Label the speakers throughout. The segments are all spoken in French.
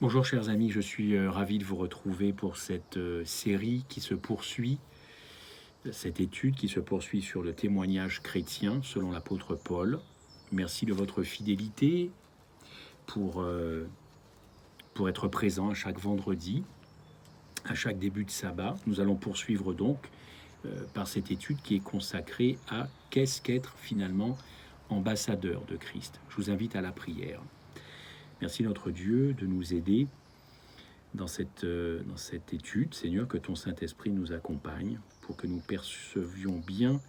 Speaker 1: Bonjour chers amis, je suis ravi de vous retrouver pour cette série qui se poursuit, cette étude qui se poursuit sur le témoignage chrétien selon l'apôtre Paul. Merci de votre fidélité pour, euh, pour être présent à chaque vendredi, à chaque début de sabbat. Nous allons poursuivre donc par cette étude qui est consacrée à qu'est-ce qu'être finalement ambassadeur de Christ. Je vous invite à la prière. Merci notre Dieu de nous aider dans cette étude, Seigneur, que ton Saint-Esprit nous accompagne pour que nous percevions bien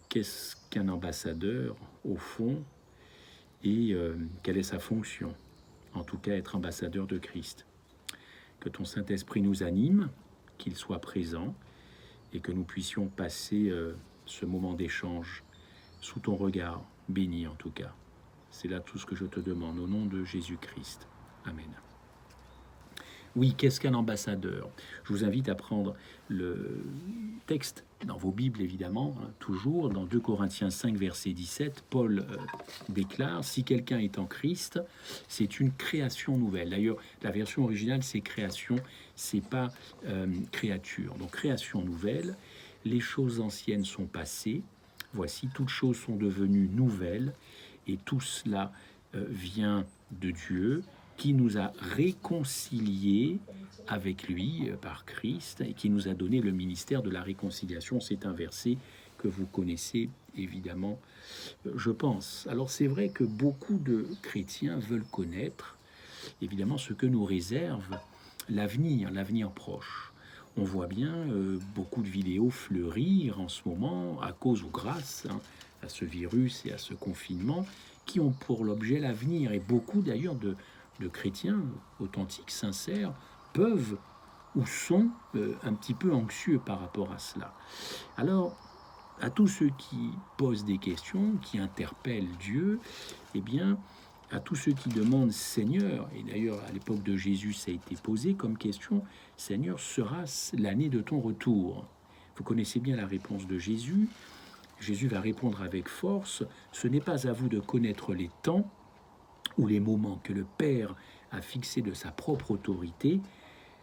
Speaker 1: qu'est-ce qu'un ambassadeur au fond et quelle est sa fonction, en tout cas être ambassadeur de Christ. Que ton Saint-Esprit nous anime, qu'il soit présent et que nous puissions passer ce moment d'échange sous ton regard, béni en tout cas. C'est là tout ce que je te demande au nom de Jésus-Christ. Amen. Oui, qu'est-ce qu'un ambassadeur? Je vous invite à prendre le texte dans vos Bibles, évidemment, toujours dans 2 Corinthiens 5, verset 17. Paul déclare, si quelqu'un est en Christ, c'est une création nouvelle. D'ailleurs, la version originale, c'est création, c'est pas créature. Donc, création nouvelle, les choses anciennes sont passées, voici, toutes choses sont devenues nouvelles, et tout cela vient de Dieu, qui nous a réconciliés avec lui par Christ et qui nous a donné le ministère de la réconciliation. C'est un verset que vous connaissez évidemment, je pense. Alors c'est vrai que beaucoup de chrétiens veulent connaître évidemment ce que nous réserve l'avenir proche. On voit bien beaucoup de vidéos fleurir en ce moment à cause ou grâce à ce virus et à ce confinement qui ont pour l'objet l'avenir. Et beaucoup d'ailleurs de chrétiens authentiques, sincères, peuvent ou sont un petit peu anxieux par rapport à cela. Alors, à tous ceux qui posent des questions, qui interpellent Dieu, eh bien, à tous ceux qui demandent Seigneur, et d'ailleurs à l'époque de Jésus ça a été posé comme question, Seigneur, sera-ce l'année de ton retour? Vous connaissez bien la réponse de Jésus. Jésus va répondre avec force, ce n'est pas à vous de connaître les temps ou les moments que le Père a fixés de sa propre autorité,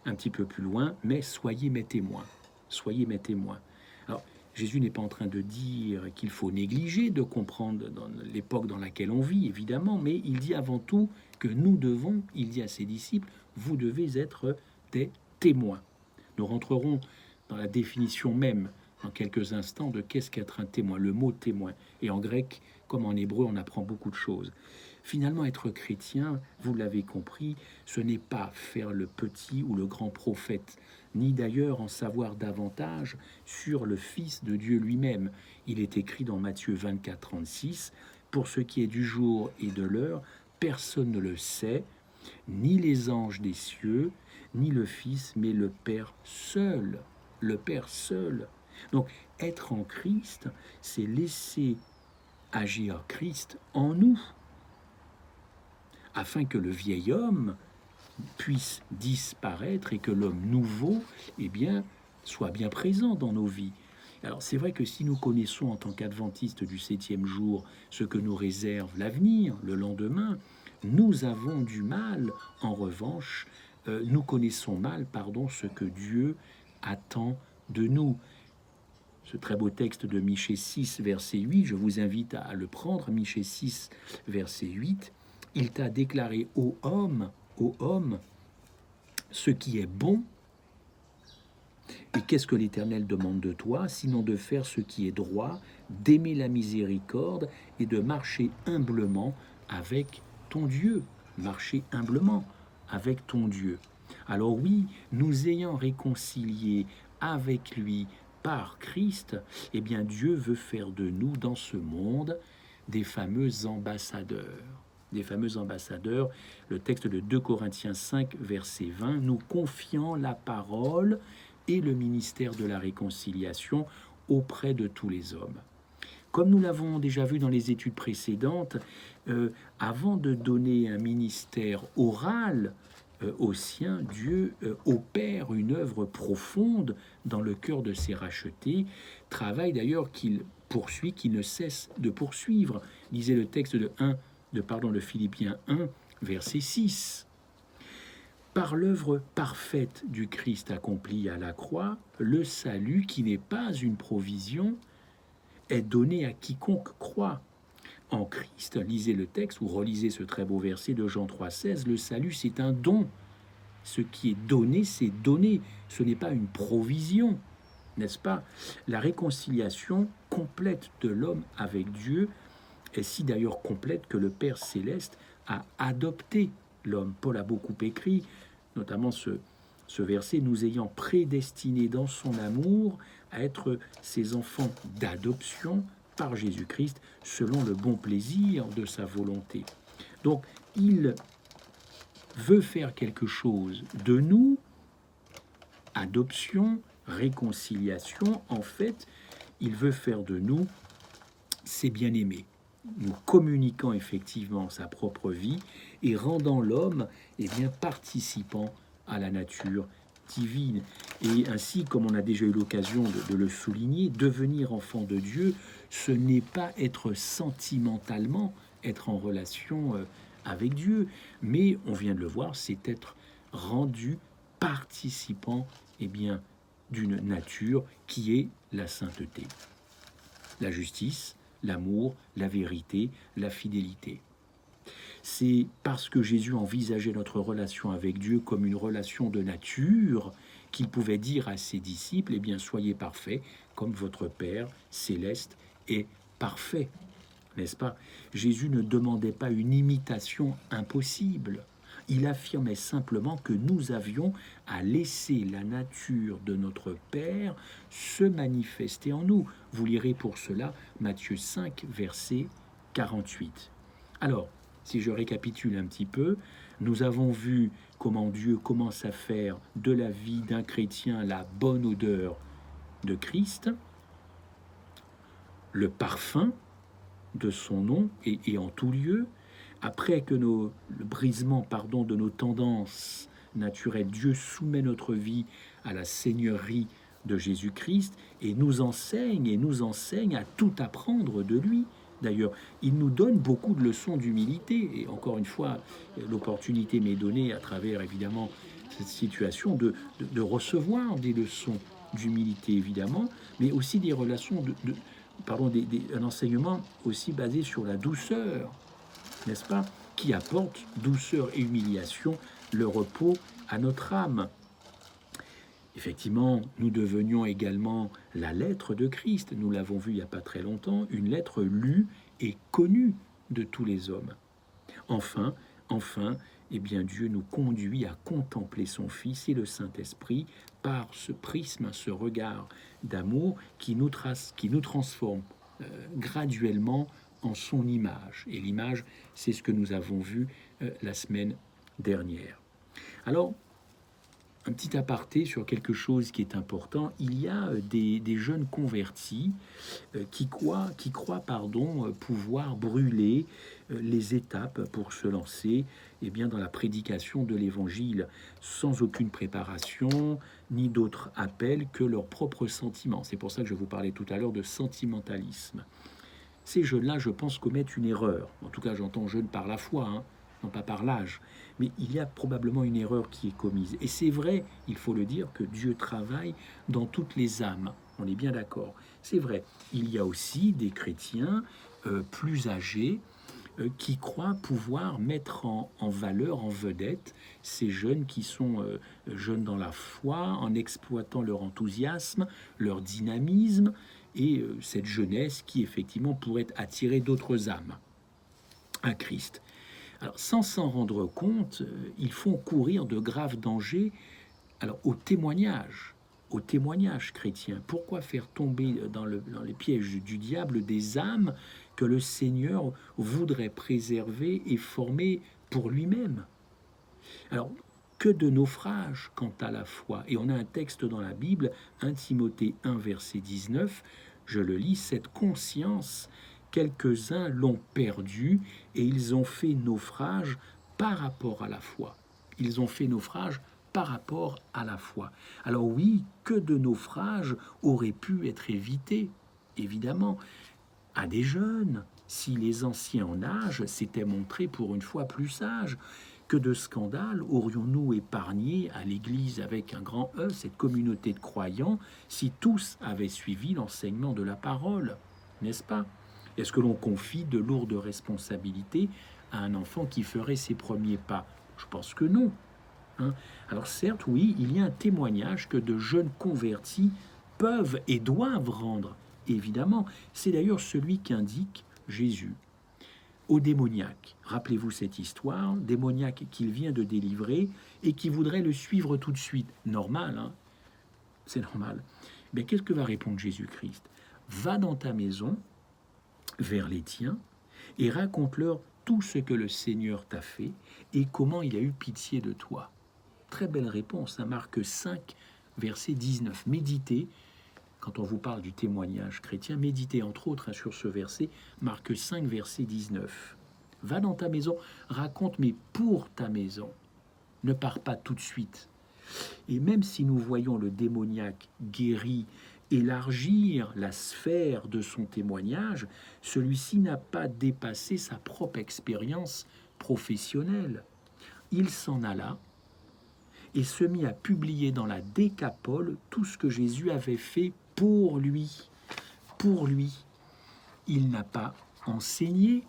Speaker 1: un petit peu plus loin, mais soyez mes témoins. Soyez mes témoins. Alors, Jésus n'est pas en train de dire qu'il faut négliger de comprendre dans l'époque dans laquelle on vit, évidemment, mais il dit avant tout que nous devons, il dit à ses disciples, vous devez être des témoins. Nous rentrerons dans la définition même dans quelques instants de qu'est-ce qu'être un témoin, le mot témoin. Et en grec, comme en hébreu, on apprend beaucoup de choses. Finalement, être chrétien, vous l'avez compris, ce n'est pas faire le petit ou le grand prophète, ni d'ailleurs en savoir davantage sur le Fils de Dieu lui-même. Il est écrit dans Matthieu 24, 36, « Pour ce qui est du jour et de l'heure, personne ne le sait, ni les anges des cieux, ni le Fils, mais le Père seul. » Le Père seul. Donc, être en Christ, c'est laisser agir Christ en nous, afin que le vieil homme puisse disparaître et que l'homme nouveau, eh bien, soit bien présent dans nos vies. Alors c'est vrai que si nous connaissons en tant qu'adventistes du 7e jour ce que nous réserve l'avenir, le lendemain, nous avons du mal, en revanche, nous connaissons mal, pardon, ce que Dieu attend de nous. Ce très beau texte de Michée 6, verset 8, je vous invite à le prendre, Michée 6, verset 8, il t'a déclaré, ô homme, ce qui est bon. Et qu'est-ce que l'Éternel demande de toi, sinon de faire ce qui est droit, d'aimer la miséricorde et de marcher humblement avec ton Dieu. Marcher humblement avec ton Dieu. Alors oui, nous ayant réconciliés avec lui par Christ, eh bien Dieu veut faire de nous dans ce monde des fameux ambassadeurs. Des fameux ambassadeurs, le texte de 2 Corinthiens 5, verset 20, nous confiant la parole et le ministère de la réconciliation auprès de tous les hommes. Comme nous l'avons déjà vu dans les études précédentes, avant de donner un ministère oral aux siens, Dieu opère une œuvre profonde dans le cœur de ses rachetés, travail d'ailleurs qu'il poursuit, qu'il ne cesse de poursuivre. Lisez le texte de Philippiens 1, verset 6. Par l'œuvre parfaite du Christ accompli à la croix, le salut, qui n'est pas une provision, est donné à quiconque croit. En Christ, lisez le texte ou relisez ce très beau verset de Jean 3,16, le salut c'est un don. Ce qui est donné, c'est donné. Ce n'est pas une provision, n'est-ce pas? La réconciliation complète de l'homme avec Dieu est si d'ailleurs complète que le Père céleste a adopté l'homme. Paul a beaucoup écrit, notamment ce verset, nous ayant prédestinés dans son amour à être ses enfants d'adoption par Jésus-Christ, selon le bon plaisir de sa volonté. Donc, il veut faire quelque chose de nous, adoption, réconciliation, en fait, il veut faire de nous ses bien-aimés, nous communiquant effectivement sa propre vie et rendant l'homme participant à la nature divine. Et ainsi, comme on a déjà eu l'occasion de le souligner, devenir enfant de Dieu, ce n'est pas être sentimentalement, être en relation avec Dieu, mais on vient de le voir, c'est être rendu participant d'une nature qui est la sainteté, la justice, l'amour, la vérité, la fidélité. C'est parce que Jésus envisageait notre relation avec Dieu comme une relation de nature qu'il pouvait dire à ses disciples, soyez parfaits comme votre Père céleste est parfait. N'est-ce pas? Jésus ne demandait pas une imitation impossible. Il affirmait simplement que nous avions à laisser la nature de notre Père se manifester en nous. Vous lirez pour cela Matthieu 5, verset 48. Alors, si je récapitule un petit peu, nous avons vu comment Dieu commence à faire de la vie d'un chrétien la bonne odeur de Christ, le parfum de son nom et en tout lieu. Après que le brisement de nos tendances naturelles, Dieu soumet notre vie à la seigneurie de Jésus-Christ et nous enseigne à tout apprendre de lui. D'ailleurs, il nous donne beaucoup de leçons d'humilité. Et encore une fois, l'opportunité m'est donnée à travers, évidemment, cette situation de recevoir des leçons d'humilité, évidemment, mais aussi des relations un enseignement aussi basé sur la douceur, n'est-ce pas, qui apporte douceur et humiliation, le repos à notre âme. Effectivement, nous devenions également la lettre de Christ. Nous l'avons vu il n'y a pas très longtemps, une lettre lue et connue de tous les hommes. Enfin, Dieu nous conduit à contempler son Fils et le Saint-Esprit par ce prisme, ce regard d'amour qui nous transforme graduellement en son image. Et l'image, c'est ce que nous avons vu la semaine dernière. Alors, un petit aparté sur quelque chose qui est important. Il y a des jeunes convertis qui croient pouvoir brûler les étapes pour se lancer dans la prédication de l'évangile sans aucune préparation ni d'autre appel que leurs propres sentiments. C'est pour ça que je vous parlais tout à l'heure de sentimentalisme. Ces jeunes-là, je pense, commettent une erreur. En tout cas, j'entends jeunes par la foi, non pas par l'âge, mais il y a probablement une erreur qui est commise. Et c'est vrai, il faut le dire, que Dieu travaille dans toutes les âmes. On est bien d'accord. C'est vrai, il y a aussi des chrétiens plus âgés qui croient pouvoir mettre en valeur, en vedette, ces jeunes qui sont jeunes dans la foi, en exploitant leur enthousiasme, leur dynamisme, et cette jeunesse qui effectivement pourrait attirer d'autres âmes à Christ. Alors, sans s'en rendre compte, ils font courir de graves dangers au témoignage chrétien. Pourquoi faire tomber dans les pièges du diable des âmes que le Seigneur voudrait préserver et former pour lui-même? Alors, que de naufrages quant à la foi. Et on a un texte dans la Bible, 1 Timothée 1, verset 19, je le lis, cette conscience, quelques-uns l'ont perdue et ils ont fait naufrage par rapport à la foi. Ils ont fait naufrage par rapport à la foi. Alors oui, que de naufrages auraient pu être évités, évidemment, à des jeunes, si les anciens en âge s'étaient montrés pour une fois plus sages, Que de scandales aurions-nous épargné à l'Église avec un grand E, cette communauté de croyants, si tous avaient suivi l'enseignement de la parole, n'est-ce pas? Est-ce que l'on confie de lourdes responsabilités à un enfant qui ferait ses premiers pas? Je pense que non. Hein? Alors certes, oui, il y a un témoignage que de jeunes convertis peuvent et doivent rendre. Évidemment, c'est d'ailleurs celui qu'indique Jésus au démoniaque. Rappelez-vous cette histoire, démoniaque qu'il vient de délivrer et qui voudrait le suivre tout de suite. Normal, hein? C'est normal. Mais qu'est-ce que va répondre Jésus-Christ? Va dans ta maison, vers les tiens, et raconte-leur tout ce que le Seigneur t'a fait et comment il a eu pitié de toi. Très belle réponse, hein? Marc 5, verset 19. Méditez, quand on vous parle du témoignage chrétien, méditez entre autres, hein, sur ce verset, Marc 5, verset 19. Va dans ta maison, raconte, mais pour ta maison. Ne pars pas tout de suite. Et même si nous voyons le démoniaque guéri élargir la sphère de son témoignage, celui-ci n'a pas dépassé sa propre expérience professionnelle. Il s'en alla et se mit à publier dans la Décapole tout ce que Jésus avait fait pour lui. Pour lui. Il n'a pas enseigné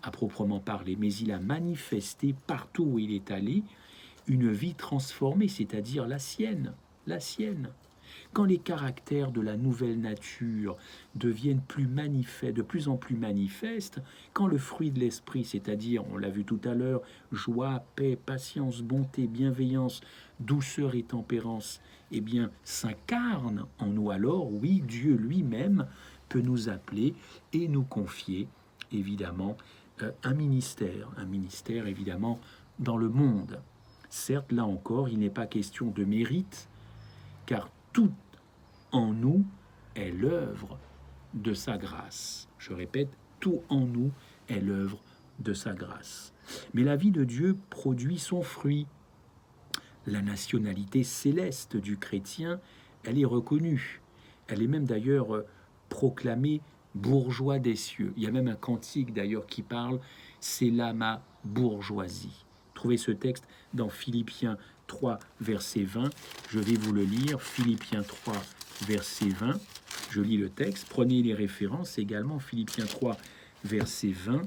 Speaker 1: à proprement parler, mais il a manifesté partout où il est allé une vie transformée, c'est-à-dire la sienne, la sienne. Quand les caractères de la nouvelle nature deviennent de plus en plus manifestes, quand le fruit de l'esprit, c'est-à-dire, on l'a vu tout à l'heure, joie, paix, patience, bonté, bienveillance, douceur et tempérance, eh bien, s'incarne en nous, alors, oui, Dieu lui-même peut nous appeler et nous confier, évidemment, un ministère évidemment dans le monde. Certes, là encore, il n'est pas question de mérite, car tout en nous est l'œuvre de sa grâce. Je répète, tout en nous est l'œuvre de sa grâce. Mais la vie de Dieu produit son fruit. La nationalité céleste du chrétien, elle est reconnue. Elle est même d'ailleurs proclamée bourgeois des cieux. Il y a même un cantique d'ailleurs qui parle, c'est là ma bourgeoisie. Trouvez ce texte dans Philippiens 3, verset 20. Je vais vous le lire. Philippiens 3, verset 20. Je lis le texte. Prenez les références également. Philippiens 3, verset 20.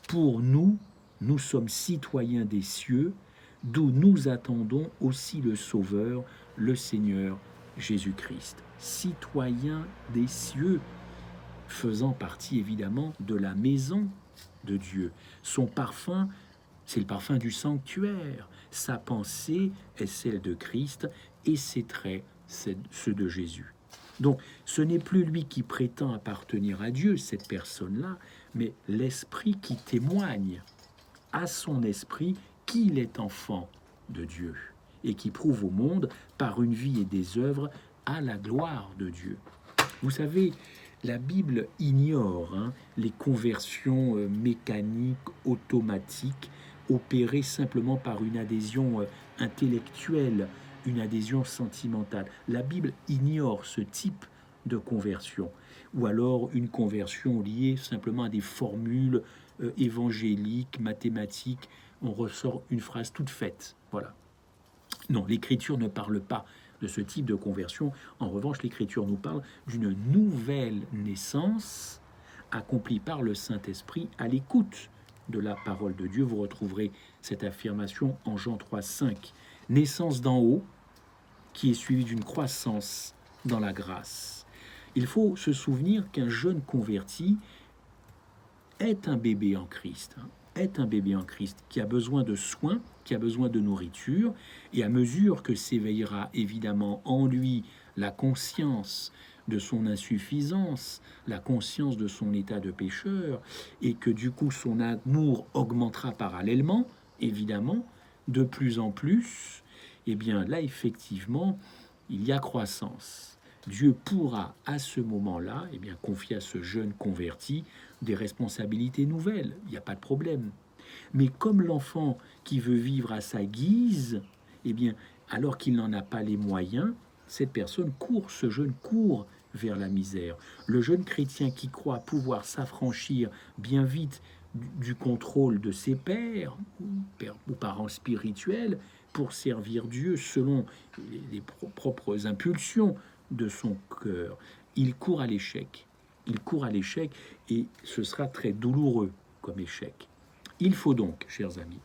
Speaker 1: Pour nous, nous sommes citoyens des cieux, d'où nous attendons aussi le Sauveur, le Seigneur Jésus-Christ. Citoyens des cieux, faisant partie évidemment de la maison de Dieu. Son parfum, c'est le parfum du sanctuaire. Sa pensée est celle de Christ et ses traits, c'est ceux de Jésus. Donc, ce n'est plus lui qui prétend appartenir à Dieu, cette personne-là, mais l'esprit qui témoigne à son esprit qu'il est enfant de Dieu et qui prouve au monde par une vie et des œuvres à la gloire de Dieu. Vous savez, la Bible ignore les conversions mécaniques, automatiques, opérées simplement par une adhésion intellectuelle, une adhésion sentimentale. La Bible ignore ce type de conversion, ou alors une conversion liée simplement à des formules évangéliques, mathématiques. On ressort une phrase toute faite. Voilà. Non, l'Écriture ne parle pas de ce type de conversion. En revanche, l'Écriture nous parle d'une nouvelle naissance accomplie par le Saint-Esprit à l'écoute de la parole de Dieu. Vous retrouverez cette affirmation en Jean 3, 5. Naissance d'en haut, qui est suivie d'une croissance dans la grâce. Il faut se souvenir qu'un jeune converti est un bébé en Christ, est un bébé en Christ qui a besoin de soins, qui a besoin de nourriture, et à mesure que s'éveillera évidemment en lui la conscience de son insuffisance, la conscience de son état de pécheur, et que du coup son amour augmentera parallèlement, évidemment, de plus en plus, et bien là effectivement, il y a croissance. Dieu pourra à ce moment-là confier à ce jeune converti des responsabilités nouvelles, il n'y a pas de problème. Mais comme l'enfant qui veut vivre à sa guise, alors qu'il n'en a pas les moyens, cette personne court, ce jeune court vers la misère. Le jeune chrétien qui croit pouvoir s'affranchir bien vite du contrôle de ses pères ou parents spirituels pour servir Dieu selon les propres impulsions de son cœur. Il court à l'échec. Il court à l'échec et ce sera très douloureux comme échec. Il faut donc, chers amis,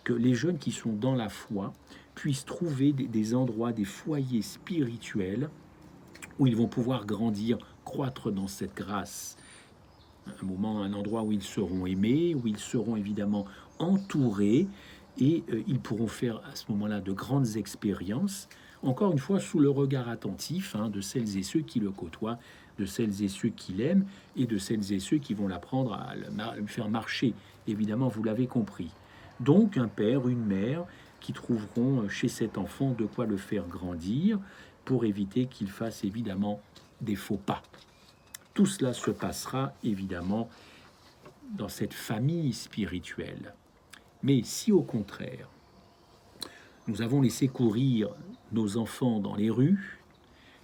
Speaker 1: que les jeunes qui sont dans la foi puissent trouver des endroits, des foyers spirituels où ils vont pouvoir grandir, croître dans cette grâce. Un endroit où ils seront aimés, où ils seront évidemment entourés, et ils pourront faire à ce moment-là de grandes expériences, encore une fois sous le regard attentif de celles et ceux qui le côtoient, de celles et ceux qui l'aiment, et de celles et ceux qui vont l'apprendre à le faire marcher. Évidemment, vous l'avez compris. Donc un père, une mère qui trouveront chez cet enfant de quoi le faire grandir pour éviter qu'il fasse évidemment des faux pas. Tout cela se passera évidemment dans cette famille spirituelle. Mais si au contraire, nous avons laissé courir nos enfants dans les rues,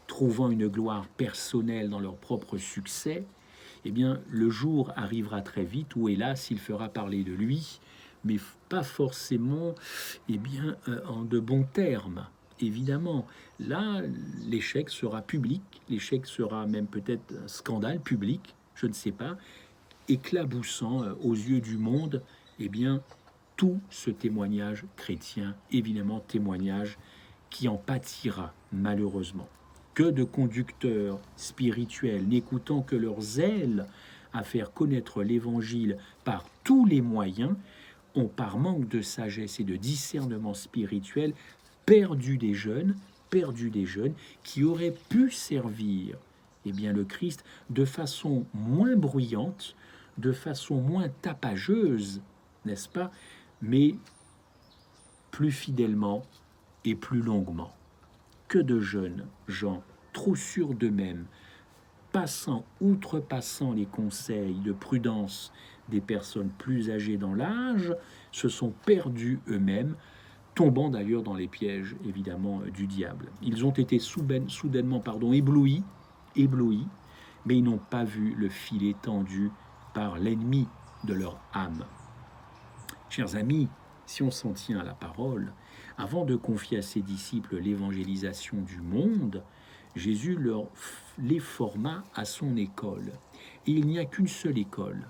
Speaker 1: trouvant une gloire personnelle dans leur propre succès, eh bien, le jour arrivera très vite où, hélas, il fera parler de lui, mais pas forcément en de bons termes. Évidemment, là, l'échec sera public, l'échec sera même peut-être un scandale public, je ne sais pas, éclaboussant aux yeux du monde, tout ce témoignage chrétien, évidemment témoignage qui en pâtira malheureusement. Que de conducteurs spirituels, n'écoutant que leur zèle à faire connaître l'Évangile par tous les moyens, ont par manque de sagesse et de discernement spirituel perdu des jeunes qui auraient pu servir le Christ de façon moins bruyante, de façon moins tapageuse, n'est-ce pas, mais plus fidèlement et plus longuement. Que de jeunes gens, trop sûrs d'eux-mêmes, outrepassant les conseils de prudence des personnes plus âgées dans l'âge, se sont perdus eux-mêmes, tombant d'ailleurs dans les pièges, évidemment, du diable. Ils ont été soudainement éblouis, mais ils n'ont pas vu le filet tendu par l'ennemi de leur âme. Chers amis, si on s'en tient à la parole, avant de confier à ses disciples l'évangélisation du monde, Jésus les forma à son école. Et il n'y a qu'une seule école,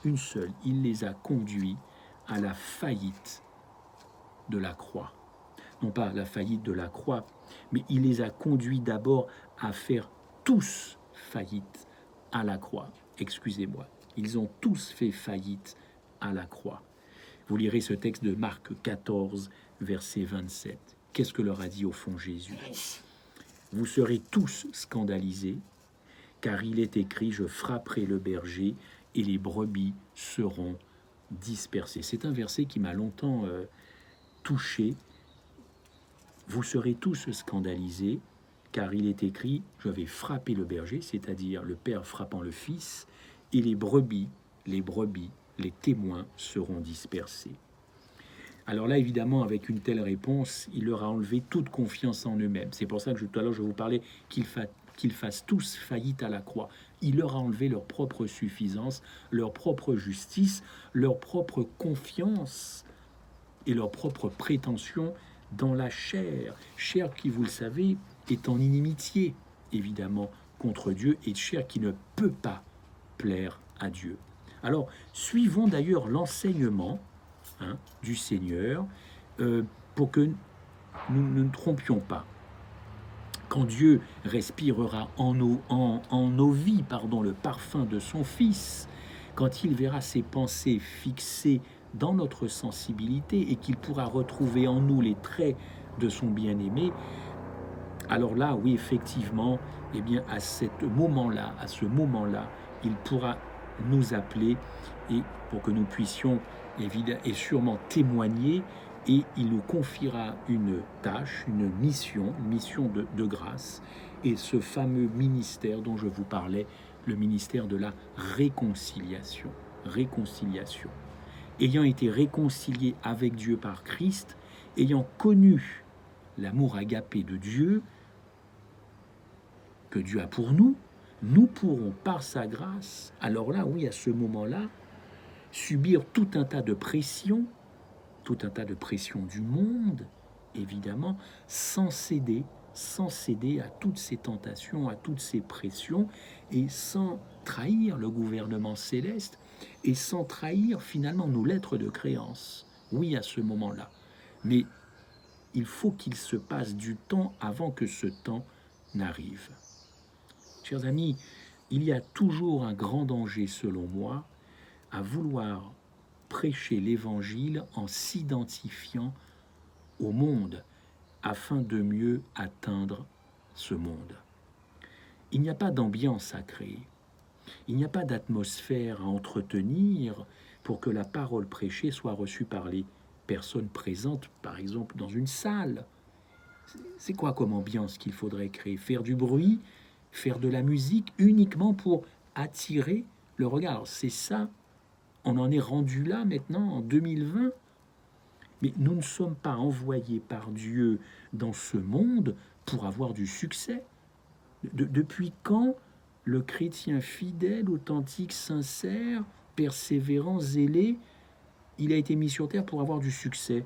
Speaker 1: une seule. Il les a conduits à la faillite de la croix. Non pas la faillite de la croix, mais il les a conduits d'abord à faire tous faillite à la croix. Excusez-moi, ils ont tous fait faillite à la croix. Vous lirez ce texte de Marc 14, verset 27. Qu'est-ce que leur a dit au fond Jésus? Vous serez tous scandalisés, car il est écrit, je frapperai le berger et les brebis seront dispersées. C'est un verset qui m'a longtemps touché. Vous serez tous scandalisés, car il est écrit, je vais frapper le berger, c'est-à-dire le père frappant le fils, et les brebis, les témoins seront dispersés. Alors là, évidemment, avec une telle réponse, il leur a enlevé toute confiance en eux-mêmes. C'est pour ça que tout à l'heure, je vous parlais qu'ils fassent tous faillite à la croix. Il leur a enlevé leur propre suffisance, leur propre justice, leur propre confiance et leur propre prétention dans la chair. Chair qui, vous le savez, est en inimitié, évidemment, contre Dieu, et chair qui ne peut pas plaire à Dieu. Alors, suivons d'ailleurs l'enseignement du Seigneur pour que nous ne nous trompions pas. Quand Dieu respirera en nos vies le parfum de son Fils, quand il verra ses pensées fixées dans notre sensibilité et qu'il pourra retrouver en nous les traits de son bien-aimé, alors là, oui, effectivement, à ce moment-là, il pourra nous appeler et pour que nous puissions et sûrement témoigner, et il nous confiera une tâche, une mission de grâce, et ce fameux ministère dont je vous parlais, le ministère de la réconciliation. Ayant été réconciliés avec Dieu par Christ, ayant connu l'amour agapé de Dieu, que Dieu a pour nous, nous pourrons par sa grâce, alors là, oui, à ce moment-là, subir tout un tas de pressions, du monde, évidemment, sans céder à toutes ces tentations, à toutes ces pressions, et sans trahir le gouvernement céleste, et sans trahir finalement nos lettres de créance. Oui, à ce moment-là. Mais il faut qu'il se passe du temps avant que ce temps n'arrive. Chers amis, il y a toujours un grand danger, selon moi, à vouloir prêcher l'Évangile en s'identifiant au monde afin de mieux atteindre ce monde. Il n'y a pas d'ambiance à créer, il n'y a pas d'atmosphère à entretenir pour que la parole prêchée soit reçue par les personnes présentes, par exemple dans une salle. C'est quoi comme ambiance qu'il faudrait créer? Faire du bruit, faire de la musique uniquement pour attirer le regard. Alors c'est ça, on en est rendu là maintenant en 2020. Mais nous ne sommes pas envoyés par Dieu dans ce monde pour avoir du succès. Depuis quand le chrétien fidèle, authentique, sincère, persévérant, zélé, il a été mis sur terre pour avoir du succès?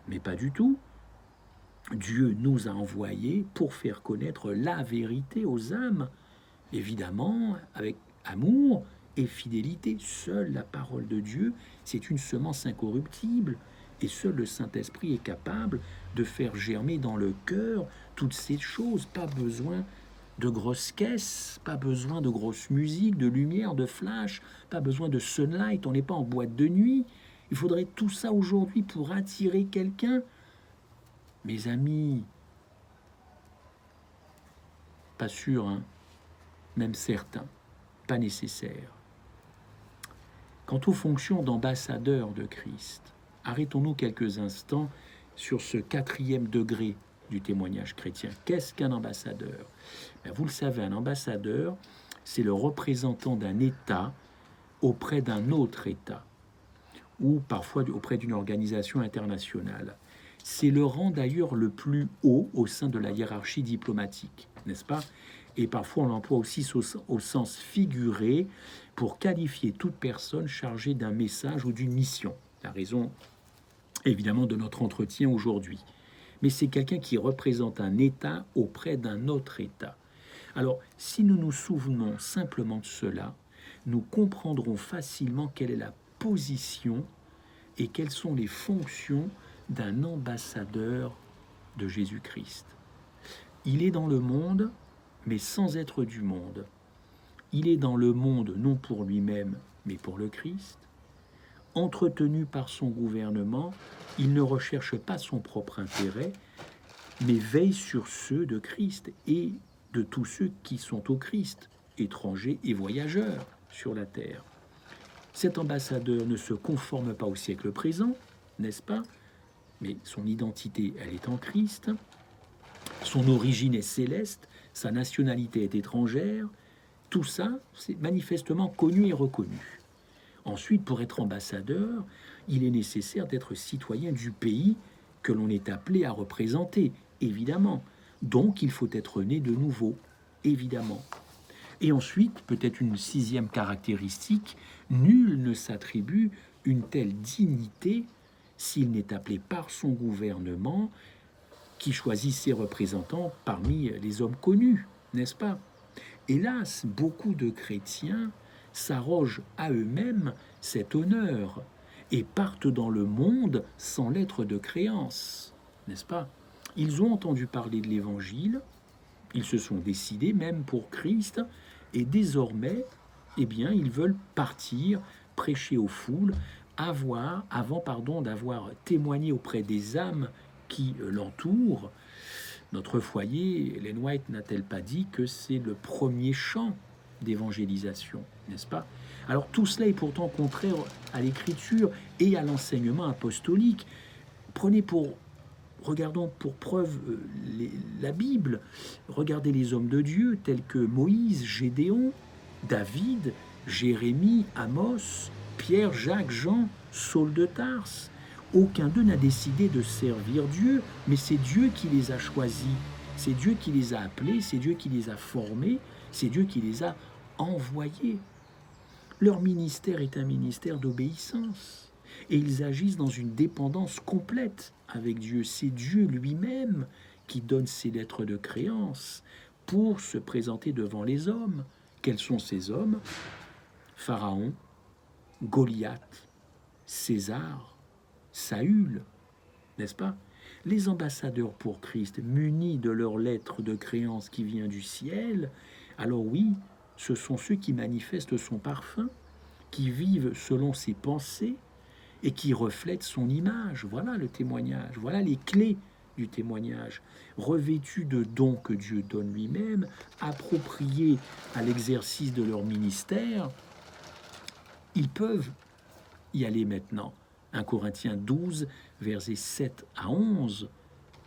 Speaker 1: Mais pas du tout. Dieu nous a envoyés pour faire connaître la vérité aux âmes, évidemment, avec amour et fidélité. Seule la parole de Dieu, c'est une semence incorruptible. Et seul le Saint-Esprit est capable de faire germer dans le cœur toutes ces choses. Pas besoin de grosses caisses, pas besoin de grosses musiques, de lumière, de flash, pas besoin de sunlight, on n'est pas en boîte de nuit. Il faudrait tout ça aujourd'hui pour attirer quelqu'un. Mes amis, pas sûr, hein? Même certain, pas nécessaire. Quant aux fonctions d'ambassadeur de Christ, arrêtons-nous quelques instants sur ce 4e degré du témoignage chrétien. Qu'est-ce qu'un ambassadeur? Vous le savez, un ambassadeur, c'est le représentant d'un État auprès d'un autre État, ou parfois auprès d'une organisation internationale. C'est le rang d'ailleurs le plus haut au sein de la hiérarchie diplomatique, n'est-ce pas? Et parfois on l'emploie aussi au sens figuré pour qualifier toute personne chargée d'un message ou d'une mission. La raison, évidemment, de notre entretien aujourd'hui. Mais c'est quelqu'un qui représente un État auprès d'un autre État. Alors, si nous nous souvenons simplement de cela, nous comprendrons facilement quelle est la position et quelles sont les fonctions d'un ambassadeur de Jésus-Christ. Il est dans le monde, mais sans être du monde. Il est dans le monde non pour lui-même, mais pour le Christ. Entretenu par son gouvernement, il ne recherche pas son propre intérêt, mais veille sur ceux de Christ et de tous ceux qui sont au Christ, étrangers et voyageurs sur la terre. Cet ambassadeur ne se conforme pas au siècle présent, n'est-ce pas? Mais son identité, elle est en Christ. Son origine est céleste, sa nationalité est étrangère. Tout ça, c'est manifestement connu et reconnu. Ensuite, pour être ambassadeur, il est nécessaire d'être citoyen du pays que l'on est appelé à représenter, évidemment. Donc, il faut être né de nouveau, évidemment. Et ensuite, peut-être une 6e caractéristique, nul ne s'attribue une telle dignité s'il n'est appelé par son gouvernement qui choisit ses représentants parmi les hommes connus, n'est-ce pas? Hélas, beaucoup de chrétiens s'arrogent à eux-mêmes cet honneur et partent dans le monde sans lettre de créance, n'est-ce pas? Ils ont entendu parler de l'Évangile, ils se sont décidés même pour Christ, et désormais, eh bien, ils veulent partir, prêcher aux foules, avant d'avoir témoigné auprès des âmes qui l'entourent. Notre foyer, Ellen White n'a-t-elle pas dit que c'est le premier champ d'évangélisation, n'est-ce pas? Alors tout cela est pourtant contraire à l'Écriture et à l'enseignement apostolique. Regardons pour preuve la Bible. Regardez les hommes de Dieu tels que Moïse, Gédéon, David, Jérémie, Amos, Pierre, Jacques, Jean, Saul de Tarse. Aucun d'eux n'a décidé de servir Dieu, mais c'est Dieu qui les a choisis, c'est Dieu qui les a appelés, c'est Dieu qui les a formés, c'est Dieu qui les a envoyés. Leur ministère est un ministère d'obéissance. Et ils agissent dans une dépendance complète avec Dieu. C'est Dieu lui-même qui donne ses lettres de créance pour se présenter devant les hommes. Quels sont ces hommes? Pharaon, Goliath, César, Saül, n'est-ce pas? Les ambassadeurs pour Christ, munis de leur lettre de créance qui vient du ciel, alors oui, ce sont ceux qui manifestent son parfum, qui vivent selon ses pensées et qui reflètent son image. Voilà le témoignage, voilà les clés du témoignage. Revêtus de dons que Dieu donne lui-même, appropriés à l'exercice de leur ministère, ils peuvent y aller maintenant. 1 Corinthiens 12, versets 7 à 11.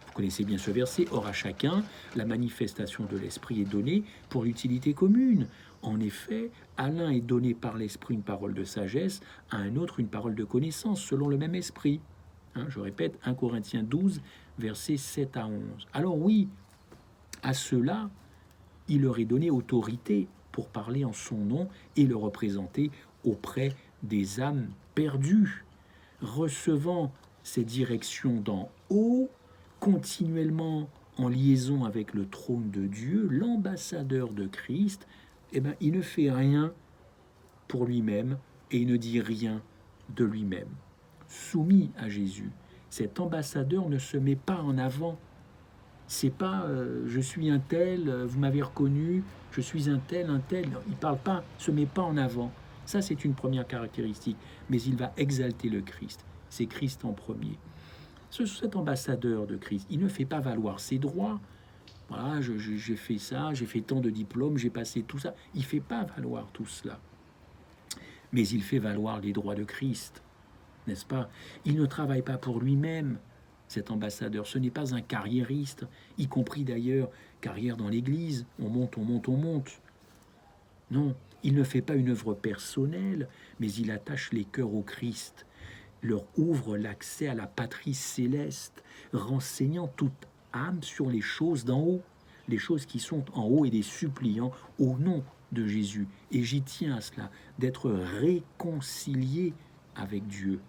Speaker 1: Vous connaissez bien ce verset. Or, à chacun, la manifestation de l'Esprit est donnée pour l'utilité commune. En effet, à l'un est donné par l'Esprit une parole de sagesse, à un autre une parole de connaissance, selon le même Esprit. Je répète, 1 Corinthiens 12, versets 7 à 11. Alors oui, à ceux-là, il leur est donné autorité pour parler en son nom et le représenter auprès des âmes perdues, recevant ces directions d'en haut, continuellement en liaison avec le trône de Dieu, l'ambassadeur de Christ, il ne fait rien pour lui-même et il ne dit rien de lui-même. Soumis à Jésus, cet ambassadeur ne se met pas en avant. C'est pas je suis un tel, vous m'avez reconnu, je suis un tel, un tel. Il parle pas, se met pas en avant. Ça, c'est une première caractéristique. Mais il va exalter le Christ. C'est Christ en premier. Cet ambassadeur de Christ, il ne fait pas valoir ses droits. Voilà, j'ai fait ça, j'ai fait tant de diplômes, j'ai passé tout ça. Il ne fait pas valoir tout cela. Mais il fait valoir les droits de Christ, n'est-ce pas? Il ne travaille pas pour lui-même, cet ambassadeur. Ce n'est pas un carriériste, y compris d'ailleurs carrière dans l'Église. On monte, on monte, on monte. Non, il ne fait pas une œuvre personnelle, mais il attache les cœurs au Christ, leur ouvre l'accès à la patrie céleste, renseignant toute âme sur les choses d'en haut, les choses qui sont en haut et les suppliant au nom de Jésus. Et j'y tiens à cela, d'être réconcilié avec Dieu,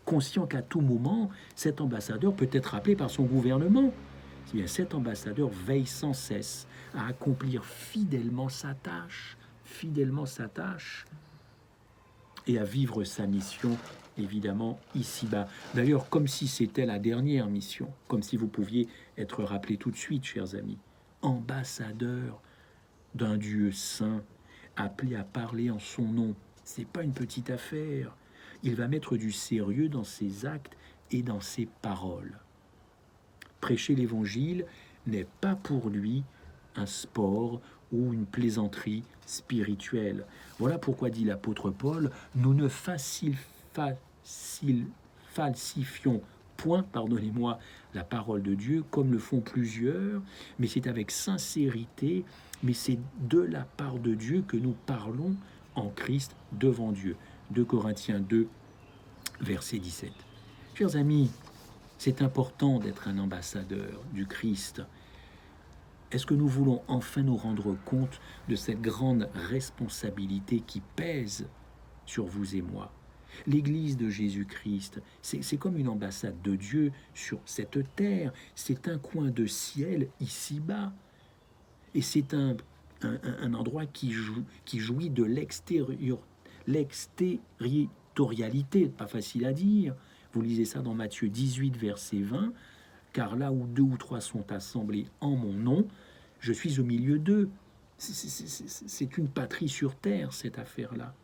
Speaker 1: conscient qu'à tout moment, cet ambassadeur peut être appelé par son gouvernement. Eh bien, cet ambassadeur veille sans cesse à accomplir fidèlement sa tâche, et à vivre sa mission, évidemment, ici-bas. D'ailleurs, comme si c'était la dernière mission, comme si vous pouviez être rappelé tout de suite, chers amis. Ambassadeur d'un Dieu saint, appelé à parler en son nom. C'est pas une petite affaire. Il va mettre du sérieux dans ses actes et dans ses paroles. Prêcher l'Évangile n'est pas pour lui un sport ou une plaisanterie spirituelle. Voilà pourquoi dit l'apôtre Paul, nous ne falsifions point, pardonnez-moi, la parole de Dieu comme le font plusieurs, mais c'est avec sincérité, mais c'est de la part de Dieu que nous parlons en Christ devant Dieu. 2 Corinthiens 2, verset 17. Chers amis, c'est important d'être un ambassadeur du Christ. Est-ce que nous voulons enfin nous rendre compte de cette grande responsabilité qui pèse sur vous et moi? L'Église de Jésus-Christ, c'est comme une ambassade de Dieu sur cette terre. C'est un coin de ciel ici-bas. Et c'est un endroit qui jouit de l'extériorité, pas facile à dire. Vous lisez ça dans Matthieu 18, verset 20. Car là où 2 ou 3 sont assemblés en mon nom, je suis au milieu d'eux. C'est une patrie sur terre, cette affaire-là.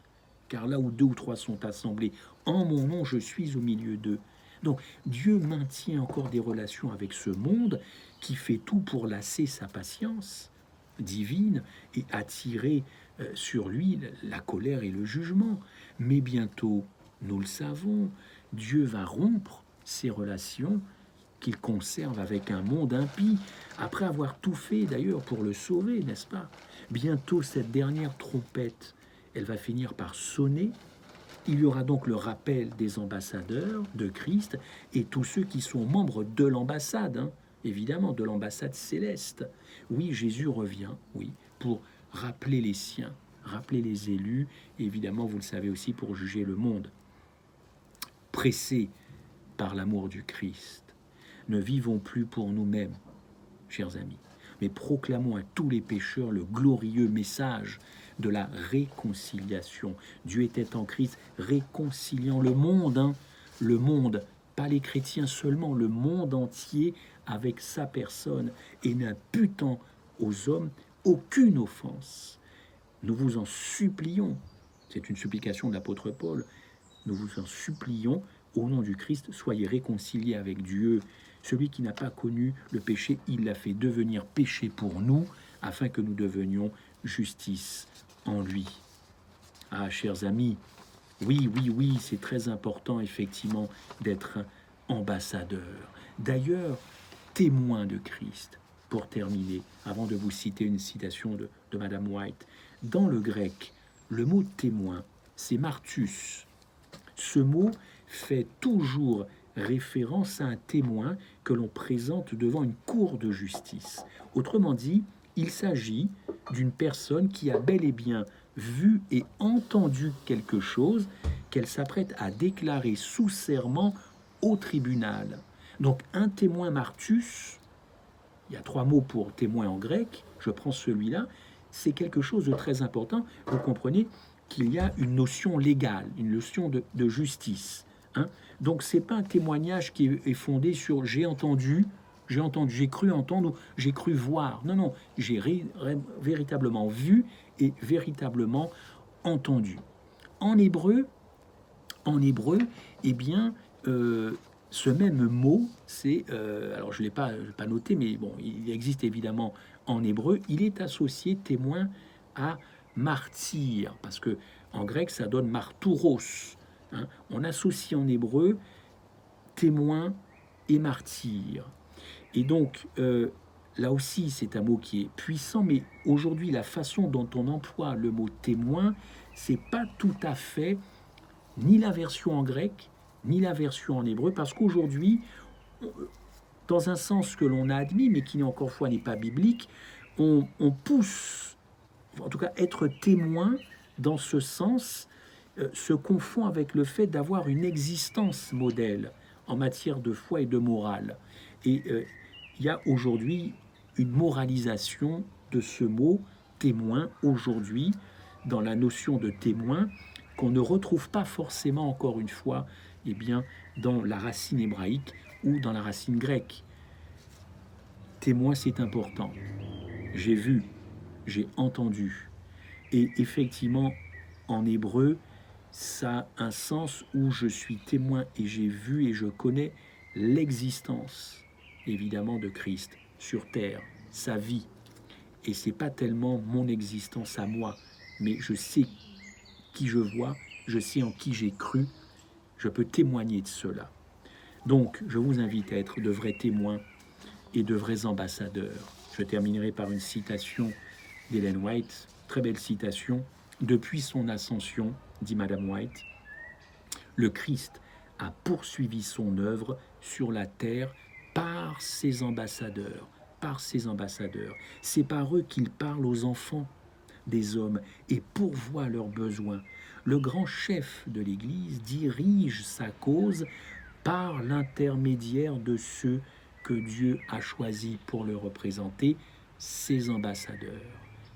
Speaker 1: Car là où 2 ou 3 sont assemblés en mon nom, je suis au milieu d'eux. Donc Dieu maintient encore des relations avec ce monde qui fait tout pour lasser sa patience divine et attirer sur lui la colère et le jugement. Mais bientôt, nous le savons, Dieu va rompre ces relations qu'il conserve avec un monde impie, après avoir tout fait d'ailleurs pour le sauver, n'est-ce pas? Bientôt, cette dernière trompette, elle va finir par sonner. Il y aura donc le rappel des ambassadeurs de Christ et tous ceux qui sont membres de l'ambassade, évidemment, de l'ambassade céleste. Oui, Jésus revient, oui, pour rappeler les siens. rappeler les élus, et évidemment, vous le savez aussi, pour juger le monde. Pressés par l'amour du Christ, ne vivons plus pour nous-mêmes, chers amis, mais proclamons à tous les pécheurs le glorieux message de la réconciliation. Dieu était en Christ, réconciliant le monde, le monde, pas les chrétiens seulement, le monde entier avec sa personne, et n'imputant aux hommes aucune offense. Nous vous en supplions, c'est une supplication de l'apôtre Paul, nous vous en supplions, au nom du Christ, soyez réconciliés avec Dieu. Celui qui n'a pas connu le péché, il l'a fait devenir péché pour nous, afin que nous devenions justice en lui. Ah, chers amis, oui, c'est très important, effectivement, d'être ambassadeur. D'ailleurs, témoin de Christ. Pour terminer, avant de vous citer une citation de Madame White, dans le grec, le mot témoin, c'est martus. Ce mot fait toujours référence à un témoin que l'on présente devant une cour de justice. Autrement dit, il s'agit d'une personne qui a bel et bien vu et entendu quelque chose qu'elle s'apprête à déclarer sous serment au tribunal. Donc un témoin martus, il y a 3 mots pour témoin en grec, je prends celui-là, c'est quelque chose de très important. Vous comprenez qu'il y a une notion légale, une notion de justice. Donc c'est pas un témoignage qui est fondé sur j'ai entendu, j'ai cru entendre ou j'ai cru voir. Non, j'ai véritablement vu et véritablement entendu. En hébreu, eh bien, ce même mot, c'est, alors je l'ai pas noté, mais bon, il existe évidemment en hébreu. Il est associé témoin à martyr, parce que en grec ça donne martouros. On associe en hébreu témoin et martyr. Et donc là aussi c'est un mot qui est puissant, mais aujourd'hui la façon dont on emploie le mot témoin, c'est pas tout à fait ni la version en grec ni la version en hébreu, parce qu'aujourd'hui, dans un sens que l'on a admis, mais qui encore fois n'est pas biblique, on pousse, en tout cas être témoin dans ce sens, se confond avec le fait d'avoir une existence modèle en matière de foi et de morale. Et il y a aujourd'hui une moralisation de ce mot témoin aujourd'hui, dans la notion de témoin, qu'on ne retrouve pas forcément, encore une fois, eh bien, dans la racine hébraïque ou dans la racine grecque. Témoin, c'est important. J'ai vu, j'ai entendu. Et effectivement, en hébreu, ça a un sens où je suis témoin et j'ai vu et je connais l'existence, évidemment, de Christ sur terre, sa vie. Et c'est pas tellement mon existence à moi, mais je sais qui je vois, je sais en qui j'ai cru, je peux témoigner de cela. Donc, je vous invite à être de vrais témoins et de vrais ambassadeurs. Je terminerai par une citation d'Ellen White, très belle citation. Depuis son ascension, dit Madame White, le Christ a poursuivi son œuvre sur la terre par ses ambassadeurs, par ses ambassadeurs. C'est par eux qu'il parle aux enfants des hommes et pourvoit leurs besoins. Le grand chef de l'Église dirige sa cause par l'intermédiaire de ceux que Dieu a choisis pour le représenter, ses ambassadeurs.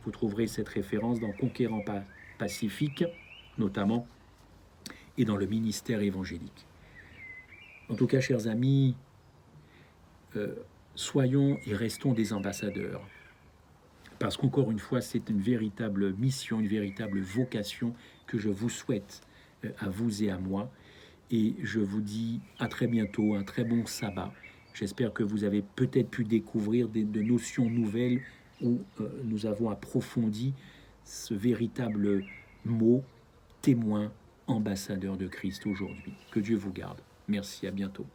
Speaker 1: Vous trouverez cette référence dans Conquérant Pacifique, notamment, et dans le ministère évangélique. En tout cas, chers amis, soyons et restons des ambassadeurs. Parce qu'encore une fois, c'est une véritable mission, une véritable vocation que je vous souhaite à vous et à moi. Et je vous dis à très bientôt, un très bon sabbat. J'espère que vous avez peut-être pu découvrir de notions nouvelles où nous avons approfondi ce véritable mot, témoin, ambassadeur de Christ aujourd'hui. Que Dieu vous garde. Merci, à bientôt.